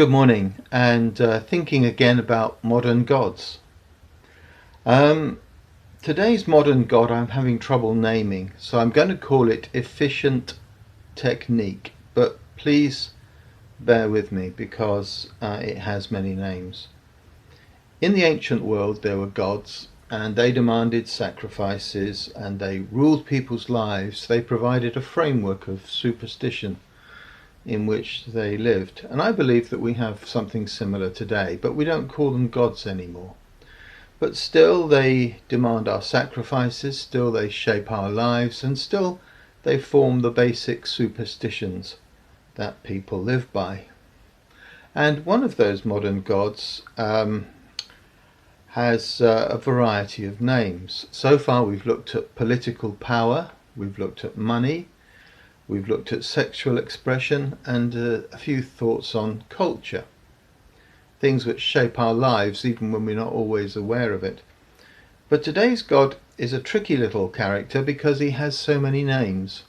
Good morning, and thinking again about modern gods. Um, Today's modern god I'm having trouble naming, so I'm going to call it efficient technique, but please bear with me because it has many names. In the ancient world there were gods, and they demanded sacrifices, and they ruled people's lives. They provided a framework of superstition in which they lived. And I believe that we have something similar today, but we don't call them gods anymore. But still they demand our sacrifices, still they shape our lives, and still they form the basic superstitions that people live by. And one of those modern gods has a variety of names. So far we've looked at political power, we've looked at money, we've looked at sexual expression, and a few thoughts on culture. Things which shape our lives even when we're not always aware of it. But today's God is a tricky little character because he has so many names.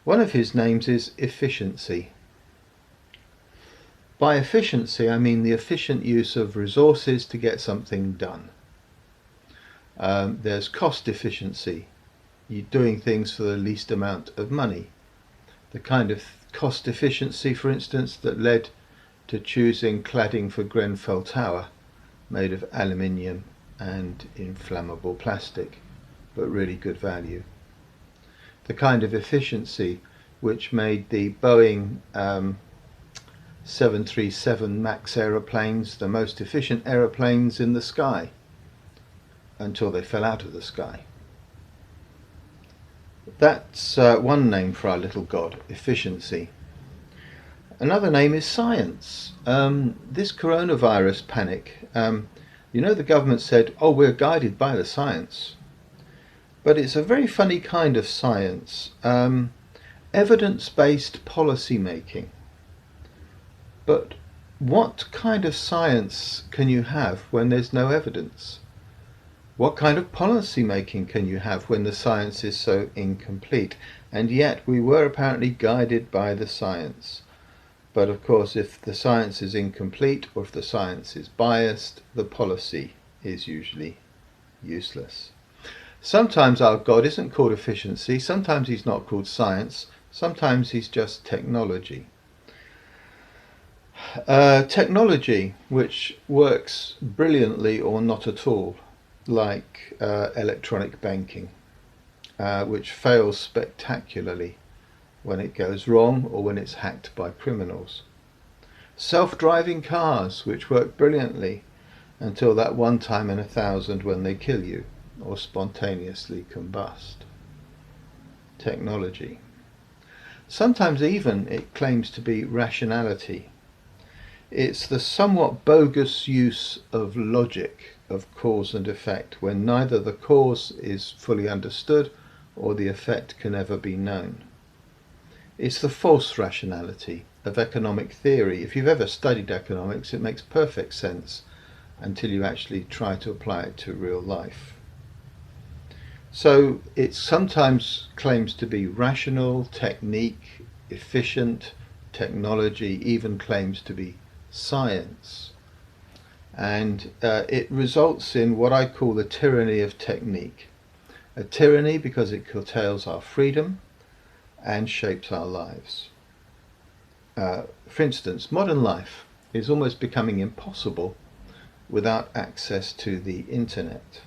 One of his names is efficiency. By efficiency I mean the efficient use of resources to get something done. There's cost efficiency, you're doing things for the least amount of money. The kind of cost efficiency, for instance, that led to choosing cladding for Grenfell Tower, made of aluminium and inflammable plastic, but really good value. The kind of efficiency which made the Boeing 737 MAX aeroplanes the most efficient aeroplanes in the sky, until they fell out of the sky. That's one name for our little god, efficiency. Another name is science. This coronavirus panic, the government said, oh, we're guided by the science. But it's a very funny kind of science, evidence-based policy making. But what kind of science can you have when there's no evidence? What kind of policy making can you have when the science is so incomplete? And yet we were apparently guided by the science. But of course, if the science is incomplete or if the science is biased, the policy is usually useless. Sometimes our God isn't called efficiency, sometimes he's not called science, sometimes he's just technology. Technology which works brilliantly or not at all, like electronic banking, which fails spectacularly when it goes wrong or when it's hacked by criminals. Self-driving cars, which work brilliantly until that one time in 1,000 when they kill you or spontaneously combust. Technology. Sometimes even it claims to be rationality. It's the somewhat bogus use of logic, of cause and effect, when neither the cause is fully understood or the effect can ever be known. It's the false rationality of economic theory. If you've ever studied economics, it makes perfect sense until you actually try to apply it to real life. So it sometimes claims to be rational, technique, efficient, technology, even claims to be science. And it results in what I call the tyranny of technique. A tyranny because it curtails our freedom and shapes our lives. For instance, modern life is almost becoming impossible without access to the internet.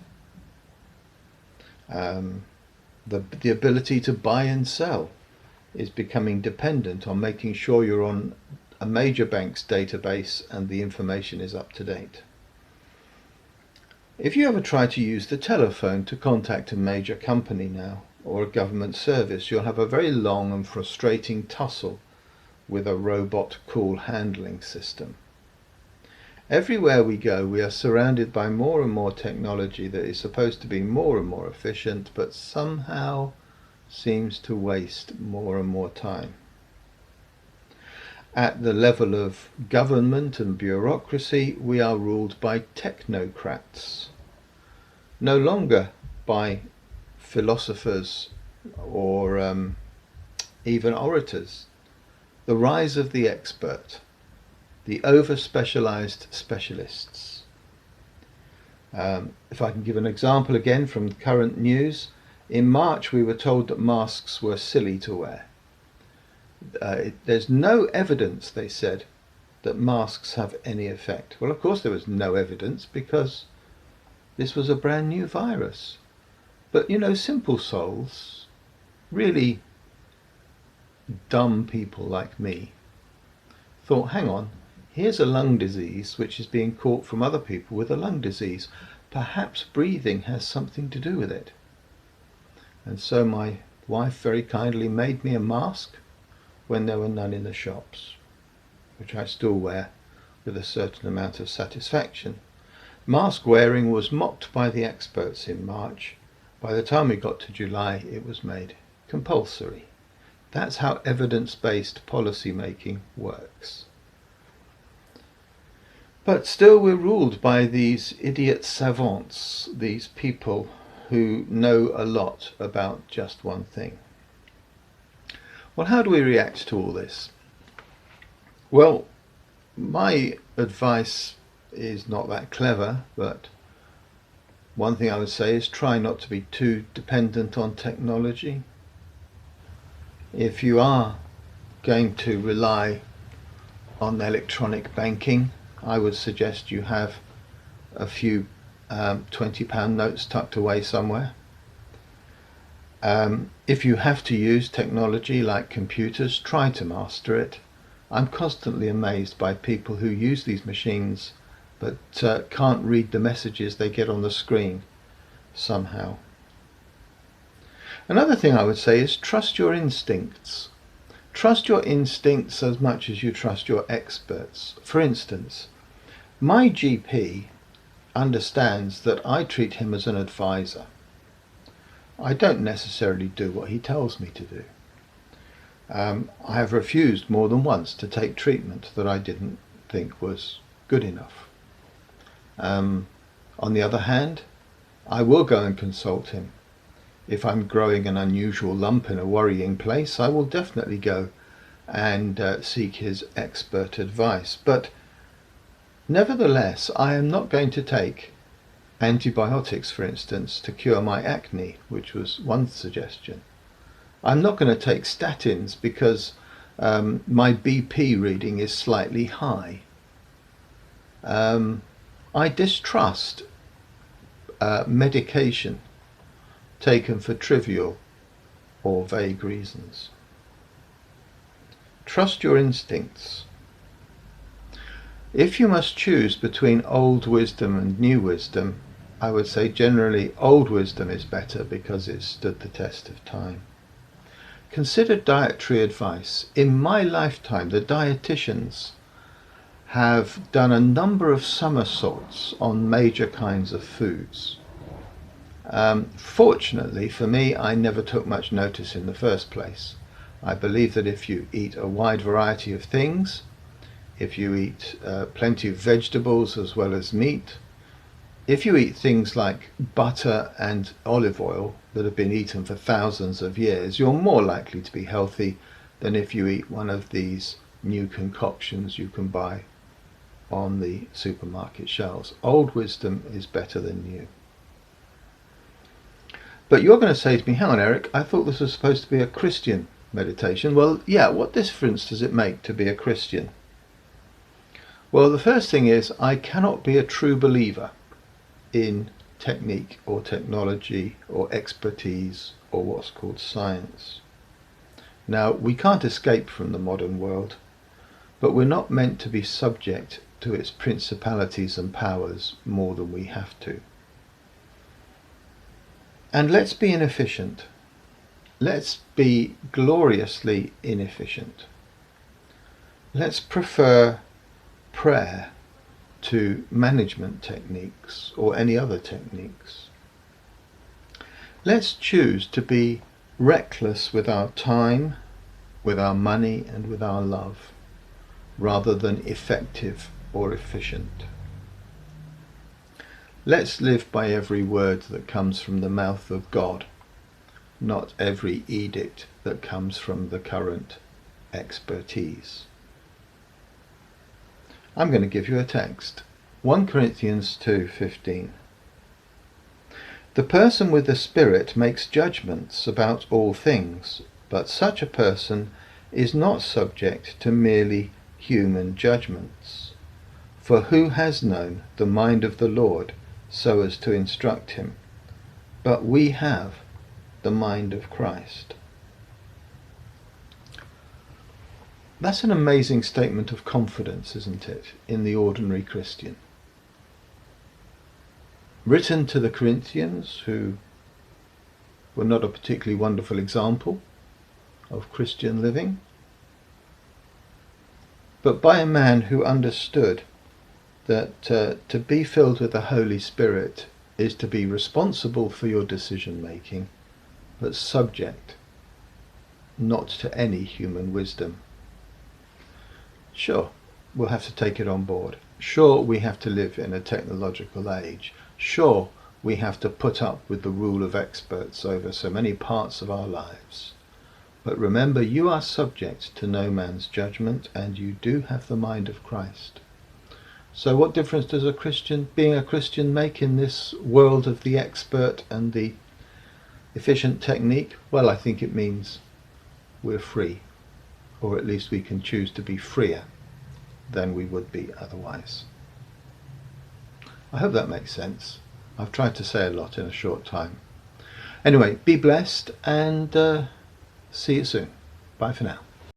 The ability to buy and sell is becoming dependent on making sure you're on a major bank's database and the information is up to date. If you ever try to use the telephone to contact a major company now, or a government service, you'll have a very long and frustrating tussle with a robot call handling system. Everywhere we go, we are surrounded by more and more technology that is supposed to be more and more efficient, but somehow seems to waste more and more time. At the level of government and bureaucracy, we are ruled by technocrats, no longer by philosophers or even orators. The rise of the expert. the over-specialised specialists. If I can give an example again from current news, in March we were told that masks were silly to wear. There's no evidence, they said, that masks have any effect. Well, of course there was no evidence because this was a brand new virus. But you know, simple souls, really dumb people like me, thought, hang on, here's a lung disease which is being caught from other people with a lung disease. Perhaps breathing has something to do with it. And so my wife very kindly made me a mask when there were none in the shops, which I still wear with a certain amount of satisfaction. Mask wearing was mocked by the experts in March. By the time we got to July, it was made compulsory. That's how evidence-based policy making works. But still we're ruled by these idiot savants, these people who know a lot about just one thing. Well, how do we react to all this? Well, my advice is not that clever, but one thing I would say is try not to be too dependent on technology. If you are going to rely on electronic banking, I would suggest you have a few £20 notes tucked away somewhere. If you have to use technology like computers, try to master it. I'm constantly amazed by people who use these machines but can't read the messages they get on the screen somehow. Another thing I would say is trust your instincts. Trust your instincts as much as you trust your experts. For instance, my GP understands that I treat him as an advisor. I don't necessarily do what he tells me to do. I have refused more than once to take treatment that I didn't think was good enough. On the other hand, I will go and consult him. If I'm growing an unusual lump in a worrying place, I will definitely go and seek his expert advice. But nevertheless, I am not going to take antibiotics, for instance, to cure my acne, which was one suggestion. I'm not going to take statins because my BP reading is slightly high. I distrust medication taken for trivial or vague reasons. Trust your instincts. If you must choose between old wisdom and new wisdom, I would say generally old wisdom is better because it's stood the test of time. Consider dietary advice. In my lifetime, the dietitians have done a number of somersaults on major kinds of foods. Fortunately for me, I never took much notice in the first place. I believe that if you eat a wide variety of things, if you eat plenty of vegetables as well as meat, if you eat things like butter and olive oil that have been eaten for thousands of years, you're more likely to be healthy than if you eat one of these new concoctions you can buy on the supermarket shelves. Old wisdom is better than new. But you're going to say to me, hang on Eric, I thought this was supposed to be a Christian meditation. Well, yeah, what difference does it make to be a Christian? Well, the first thing is I cannot be a true believer in technique or technology or expertise or what's called science. Now, we can't escape from the modern world, but we're not meant to be subject to its principalities and powers more than we have to. And let's be inefficient. Let's be gloriously inefficient. Let's prefer prayer to management techniques or any other techniques. Let's choose to be reckless with our time, with our money and with our love, rather than effective or efficient. Let's live by every word that comes from the mouth of God, not every edict that comes from the current expertise. I'm going to give you a text. 1 Corinthians 2:15. The person with the Spirit makes judgments about all things, but such a person is not subject to merely human judgments. For who has known the mind of the Lord so as to instruct him? But we have the mind of Christ. That's an amazing statement of confidence, isn't it, in the ordinary Christian? Written to the Corinthians, who were not a particularly wonderful example of Christian living, but by a man who understood that to be filled with the Holy Spirit is to be responsible for your decision making, but subject not to any human wisdom. Sure, we'll have to take it on board. Sure, we have to live in a technological age. Sure, we have to put up with the rule of experts over so many parts of our lives. But remember, you are subject to no man's judgment, and you do have the mind of Christ. So what difference does being a Christian make in this world of the expert and the efficient technique? Well, I think it means we're free, or at least we can choose to be freer than we would be otherwise. I hope that makes sense. I've tried to say a lot in a short time. Anyway, be blessed and see you soon. Bye for now.